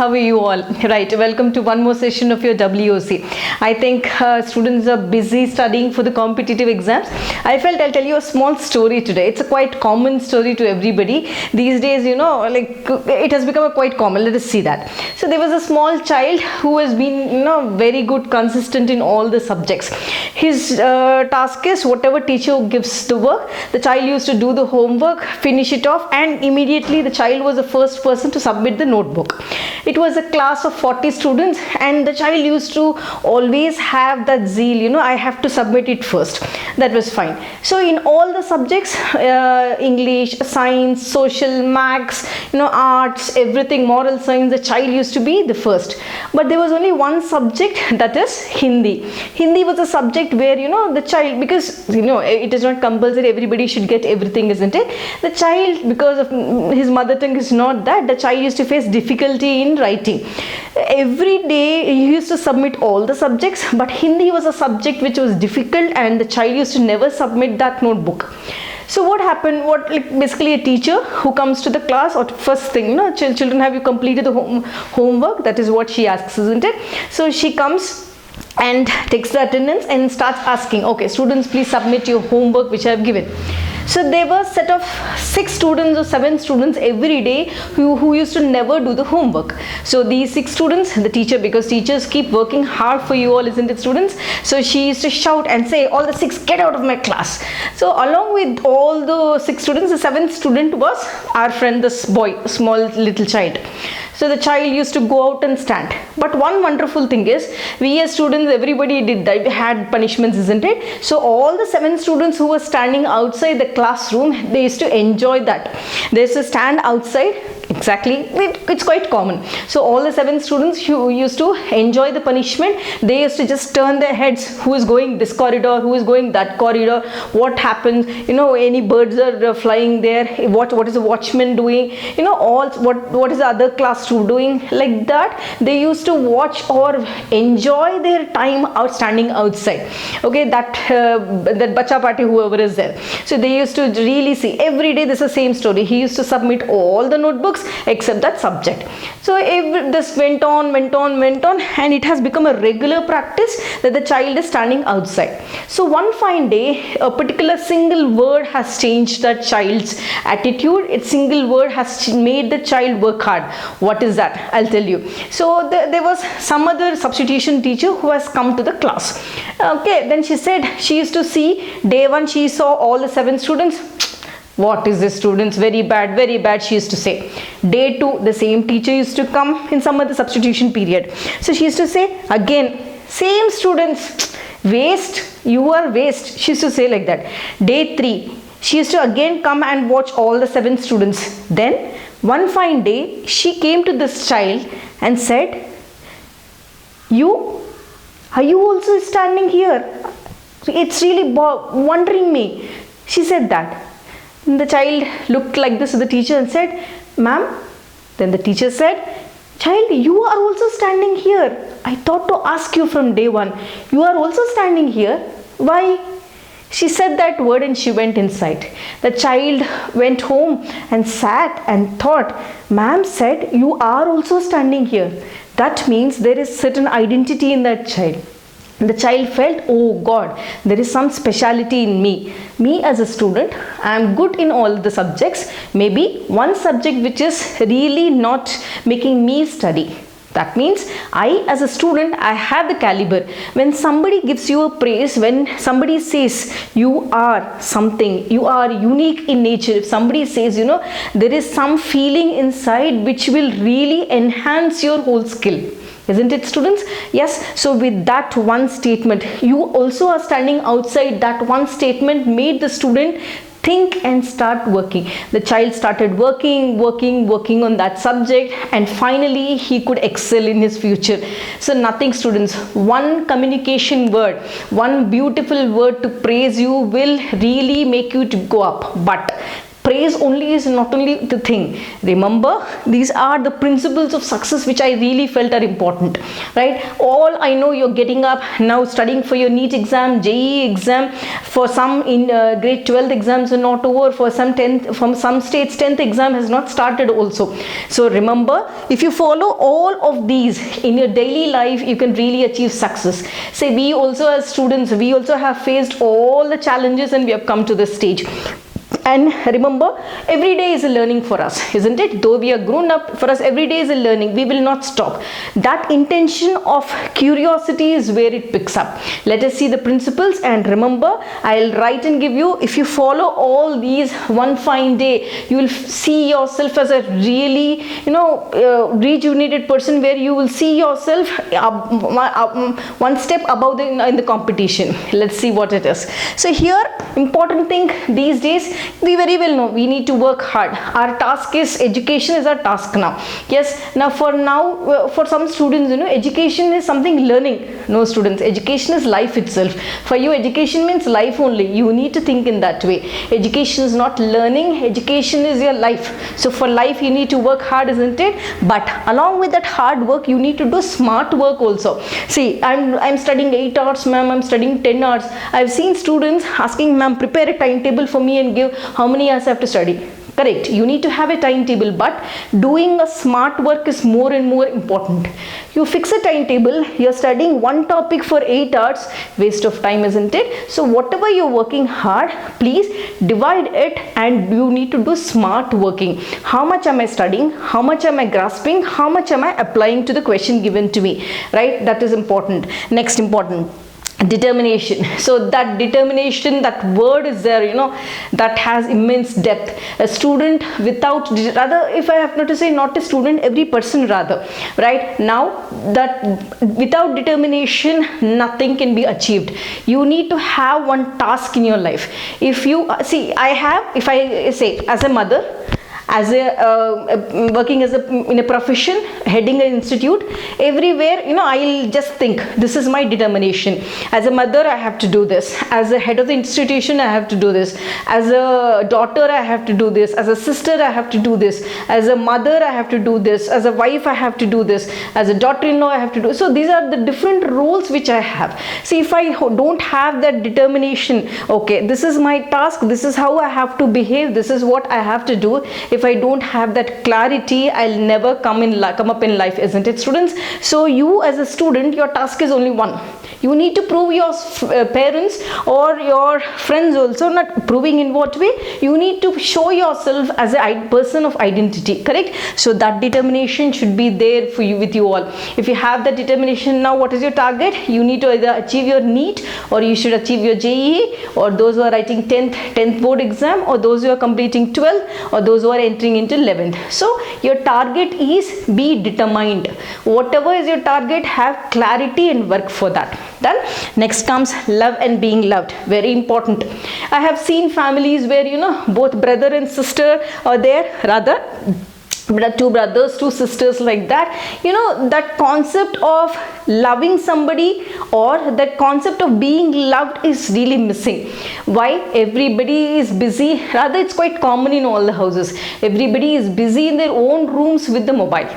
how are you all? Right, welcome to one more session of your WOC. I think students are busy studying for the competitive exams. I felt I'll tell you a small story today. It's a quite common story to everybody. These days, like it has become a quite common. Let us see that. So there was a small child who has been, very good, consistent in all the subjects. His task is whatever teacher gives the work, the child used to do the homework, finish it off, and immediately the child was the first person to submit the notebook. It was a class of 40 students and the child used to always have that zeal, I have to submit it first. That was fine. So in all the subjects, English, science, social, maths, arts, everything, moral science, the child used to be the first. But there was only one subject, that is Hindi. Hindi was a subject where, the child, because, it is not compulsory, everybody should get everything, isn't it? The child, because of his mother tongue is not that, the child used to face difficulty in writing. Every day he used to submit all the subjects, but Hindi was a subject which was difficult and the child used to never submit that notebook. So what happened, basically a teacher who comes to the class, or first thing, children, have you completed the homework? That is what she asks, isn't it? So she comes and takes the attendance and starts asking, okay, students, please submit your homework which I have given. So there were a set of 6 students or 7 students every day who used to never do the homework. So these 6 students, the teacher, because teachers keep working hard for you all, isn't it, students? So she used to shout and say, all the 6, get out of my class. So along with all the 6 students, the 7th student was our friend, this boy, small little child. So the child used to go out and stand. But one wonderful thing is, we as students, everybody did that, had punishments, isn't it? So all the 7 students who were standing outside the classroom, they used to enjoy that. They used to stand outside. Exactly, it's quite common. So all the 7 students who used to enjoy the punishment, they used to just turn their heads, who is going this corridor, who is going that corridor, what happens, any birds are flying there, what is the watchman doing, all what is the other class doing, like that. They used to watch or enjoy their time standing outside. Okay, that bacha party, whoever is there. So they used to really see every day. This is the same story. He used to submit all the notebooks except that subject. So this went on, and it has become a regular practice that the child is standing outside. So one fine day, a particular single word has changed that child's attitude. A single word has made the child work hard. What is that? I'll tell you. So there was some other substitution teacher who has come to the class. Okay, then she said, she used to see, day 1 she saw all the 7 students. What is this, students? Very bad, she used to say. Day 2, the same teacher used to come in some other substitution period. So she used to say, again, same students, waste, you are waste. She used to say like that. Day 3, she used to again come and watch all the 7 students. Then, one fine day, she came to this child and said, are you also standing here? It's really wondering me. She said that. The child looked like this to the teacher and said, ma'am. Then the teacher said, child, you are also standing here. I thought to ask you from day 1. You are also standing here. Why? She said that word and she went inside. The child went home and sat and thought, ma'am said you are also standing here. That means there is certain identity in that child. The child felt, oh God, there is some speciality in me. Me as a student, I am good in all the subjects. Maybe one subject which is really not making me study. That means I as a student, I have the caliber. When somebody gives you a praise, when somebody says you are something, you are unique in nature, if somebody says, there is some feeling inside which will really enhance your whole skill. Isn't it, students? Yes. So with that one statement, you also are standing outside. That one statement made the student think and start working. The child started working on that subject, and finally he could excel in his future. So nothing, students, one communication word, one beautiful word to praise you will really make you to go up. But Praise only is not only the thing. Remember, these are the principles of success which I really felt are important, right? All I know, you're getting up now studying for your NEET exam, JEE exam. For some in grade 12 exams are not over. For some 10th, from some states 10th exam has not started also. So remember, if you follow all of these in your daily life, you can really achieve success. Say, we also as students, we also have faced all the challenges and we have come to this stage. And remember, every day is a learning for us, isn't it? Though we are grown up, for us every day is a learning. We will not stop. That intention of curiosity is where it picks up. Let us see the principles, and remember, I'll write and give you, if you follow all these, one fine day you will see yourself as a really, rejuvenated person, where you will see yourself one step above in the competition. Let's see what it is. So here, important thing these days, we very well know we need to work hard. Our task is, education is our task now. Yes, for some students, education is something learning. No, students, education is life itself. For you, education means life only. You need to think in that way. Education is not learning, education is your life. So for life you need to work hard, isn't it? But along with that hard work, you need to do smart work also. See, I'm studying 8 hours, ma'am, I'm studying 10 hours. I've seen students asking, ma'am, prepare a timetable for me and give how many hours I have to study. Correct, you need to have a timetable, but doing a smart work is more and more important. You fix a timetable, you're studying one topic for 8 hours, waste of time, isn't it? So whatever you're working hard, please divide it, and you need to do smart working. How much am I studying? How much am I grasping? How much am I applying to the question given to me? Right, that is important. Next important, determination. So that determination, that word is there, that has immense depth. A student without, rather, if I have not to say, not a student, every person rather, right? Now, that without determination, nothing can be achieved. You need to have one task in your life. If you see, if I say, as a mother, as a working as in a profession, heading an institute, everywhere, I'll just think, this is my determination. As a mother, I have to do this. As a head of the institution, I have to do this. As a daughter, I have to do this. As a sister, I have to do this. As a mother, I have to do this. As a wife, I have to do this. As a daughter-in-law, I have to do. So these are the different roles which I have. See, if I don't have that determination, okay, this is my task, this is how I have to behave, this is what I have to do. If I don't have that clarity, I'll never come up in life, isn't it, students? So you as a student, your task is only one. You need to prove your parents or your friends also, not proving in what way? You need to show yourself as a person of identity, correct? So that determination should be there for you, with you all. If you have that determination, now what is your target? You need to either achieve your NEET, or you should achieve your JEE, or those who are writing 10th board exam, or those who are completing 12th, or those who are entering into 11th. So your target is, be determined. Whatever is your target, have clarity and work for that. Then next comes love and being loved. Very important. I have seen families where both brother and sister are there, rather two brothers, two sisters, like that. That concept of loving somebody, or that concept of being loved, is really missing. Why? Everybody is busy, rather it's quite common in all the houses. Everybody is busy in their own rooms with the mobile.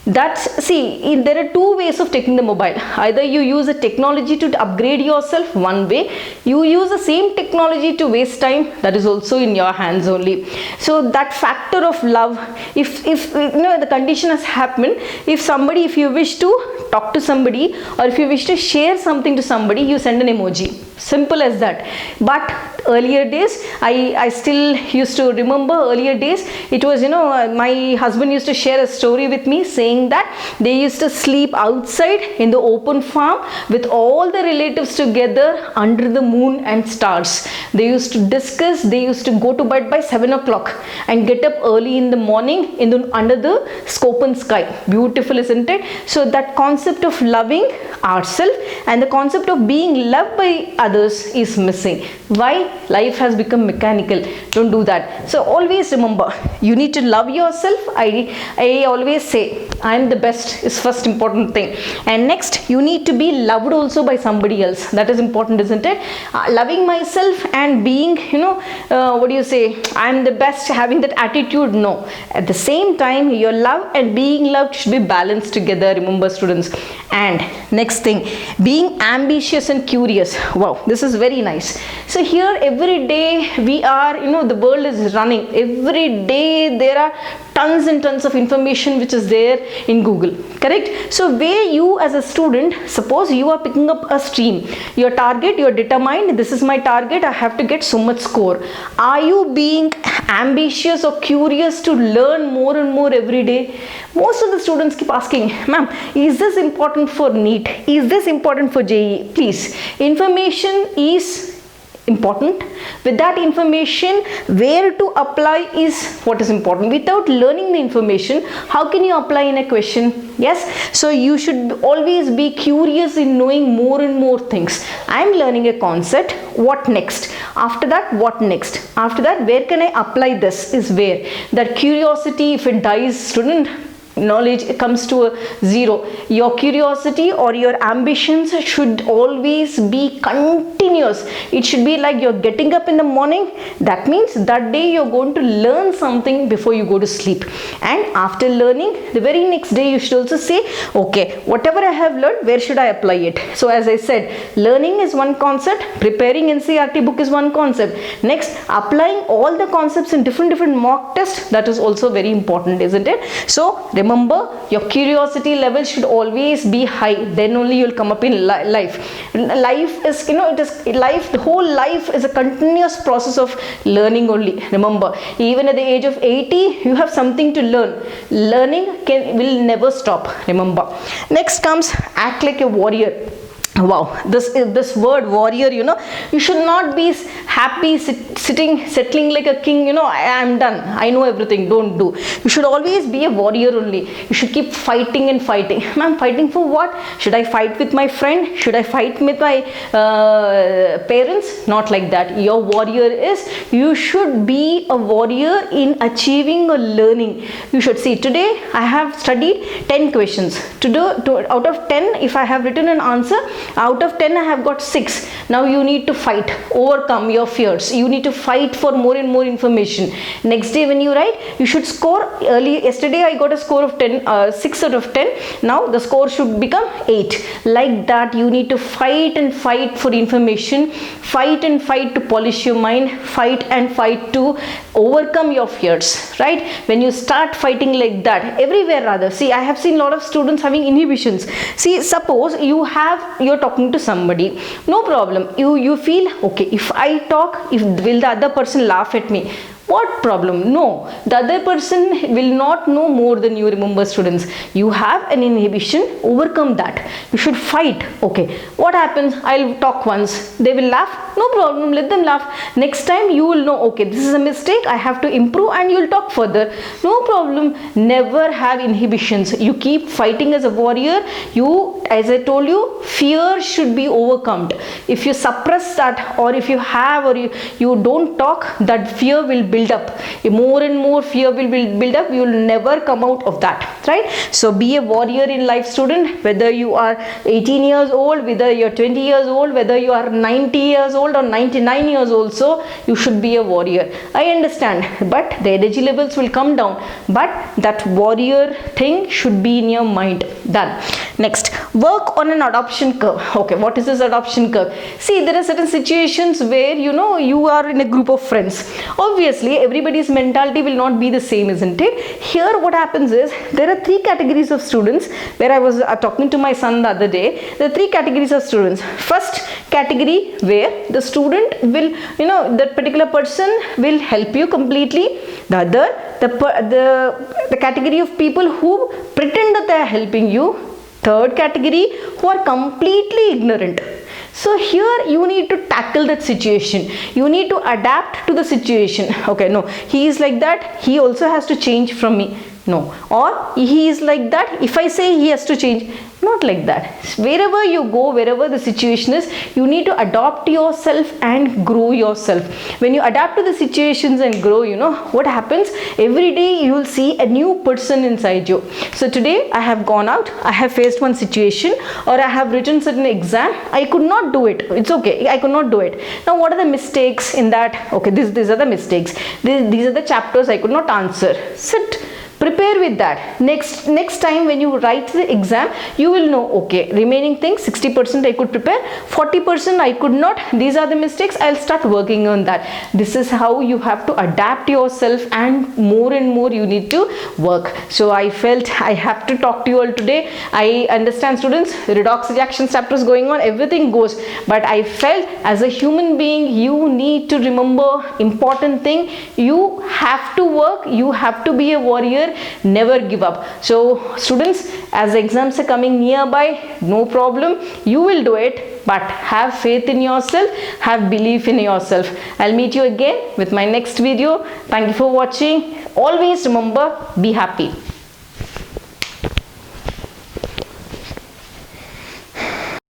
There are two ways of taking the mobile. Either you use a technology to upgrade yourself, one way. You use the same technology to waste time, that is also in your hands only. So that factor of love, if the condition has happened, if you wish to talk to somebody, or if you wish to share something to somebody, you send an emoji. Simple as that. But earlier days, I still used to remember earlier days, it was, my husband used to share a story with me, saying that they used to sleep outside in the open farm with all the relatives together under the moon and stars. They used to discuss, they used to go to bed by 7 o'clock and get up early in the morning under the open sky. Beautiful, isn't it? So that concept of loving ourselves and the concept of being loved by others is missing. Why? Life has become mechanical. Don't do that. So always remember, you need to love yourself. I always say, I am the best is first important thing, and next you need to be loved also by somebody else. That is important, isn't it? Loving myself and being, what do you say, I am the best, having that attitude, no. At the same time, your love and being loved should be balanced together, remember students. And next thing, being ambitious and curious. Wow, this is very nice. So here every day we are, the world is running. Every day there are tons and tons of information which is there in Google, correct? So where you as a student, suppose you are picking up a stream, your target, you are determined, this is my target, I have to get so much score. Are you being ambitious or curious to learn more and more every day? Most of the students keep asking, ma'am, is this important for NEET? Is this important for JEE? Please, information is important. With that information, where to apply is what is important. Without learning the information, how can you apply in a question? Yes, so you should always be curious in knowing more and more things. I am learning a concept, what next? After that, what next? After that, where can I apply this is where. That curiosity, if it dies, student, knowledge comes to a zero. Your curiosity or your ambitions should always be continuous. It should be like you're getting up in the morning. That means that day you're going to learn something before you go to sleep. And after learning, the very next day you should also say, okay, whatever I have learned, where should I apply it? So as I said, learning is one concept, preparing NCERT book is one concept. Next, applying all the concepts in different mock tests, that is also very important, isn't it? So remember, your curiosity level should always be high. Then only you'll come up in life. Life is, it is life. The whole life is a continuous process of learning only. Remember, even at the age of 80, you have something to learn. Learning will never stop. Remember. Next comes act like a warrior. Wow, this word warrior, you should not be happy settling like a king, I am done, I know everything, don't do. You should always be a warrior only. You should keep fighting and fighting. Ma'am, fighting for what? Should I fight with my friend? Should I fight with my parents? Not like that. Your warrior is, you should be a warrior in achieving or learning. You should see, today I have studied 10 questions. Out of 10, if I have written an answer, out of 10 I have got 6. Now you need to fight, overcome your fears. You need to fight for more and more information. Next day when you write, you should score. Yesterday I got a score of 6 out of 10. Now the score should become 8. Like that, you need to fight and fight for information. Fight and fight to polish your mind. Fight and fight to overcome your fears, right? When you start fighting like that, everywhere rather. See, I have seen a lot of students having inhibitions. See, suppose you're talking to somebody, no problem. You feel, okay, if I talk, will the other person laugh at me? What problem? No, the other person will not know more than you. Remember, students, you have an inhibition, overcome that. You should fight. Okay, what happens? I'll talk once, they will laugh, no problem, let them laugh. Next time you will know, okay, this is a mistake, I have to improve, and you'll talk further. No problem. Never have inhibitions. You keep fighting as a warrior. As I told you, fear should be overcome. If you suppress that, or if you have, or you don't talk, that fear will build up. More and more fear will build up. You will never come out of that, right? So be a warrior in life, student. Whether you are 18 years old, whether you're 20 years old, whether you are 90 years old or 99 years old, so you should be a warrior. I understand, but the energy levels will come down, but that warrior thing should be in your mind. Done. Next, work on an adoption curve. Okay, what is this adoption curve? See, there are certain situations where you are in a group of friends. Obviously, everybody's mentality will not be the same, isn't it? Here what happens is, there are 3 categories of students. Where I was talking to my son the other day, there are 3 categories of students. First category, where the student will, that particular person will help you completely. The other, the category of people who pretend that they are helping you. Third category, who are completely ignorant. So here you need to tackle that situation. You need to adapt to the situation. Okay, no, he is like that, he also has to change from me. No. Or he is like that, if I say he has to change, not like that. Wherever you go, wherever the situation is, you need to adopt yourself and grow yourself. When you adapt to the situations and grow, you know what happens? Every day you will see a new person inside you. So today I have gone out, I have faced one situation, or I have written certain exam, I could not do it. It's okay, I could not do it. Now what are the mistakes in that? Okay, these are the mistakes. These are the chapters I could not answer. Sit. Prepare with that. Next time when you write the exam, you will know, okay, remaining things 60% I could prepare, 40% I could not. These are the mistakes. I'll start working on that. This is how you have to adapt yourself, and more you need to work. So I felt I have to talk to you all today. I understand, students, redox reaction chapter is going on, everything goes, but I felt as a human being, you need to remember important thing. You have to work. You have to be a warrior. Never give up. So students, as exams are coming nearby, no problem, you will do it, but have faith in yourself, have belief in yourself. I'll meet you again with my next video. Thank you for watching. Always remember, be happy.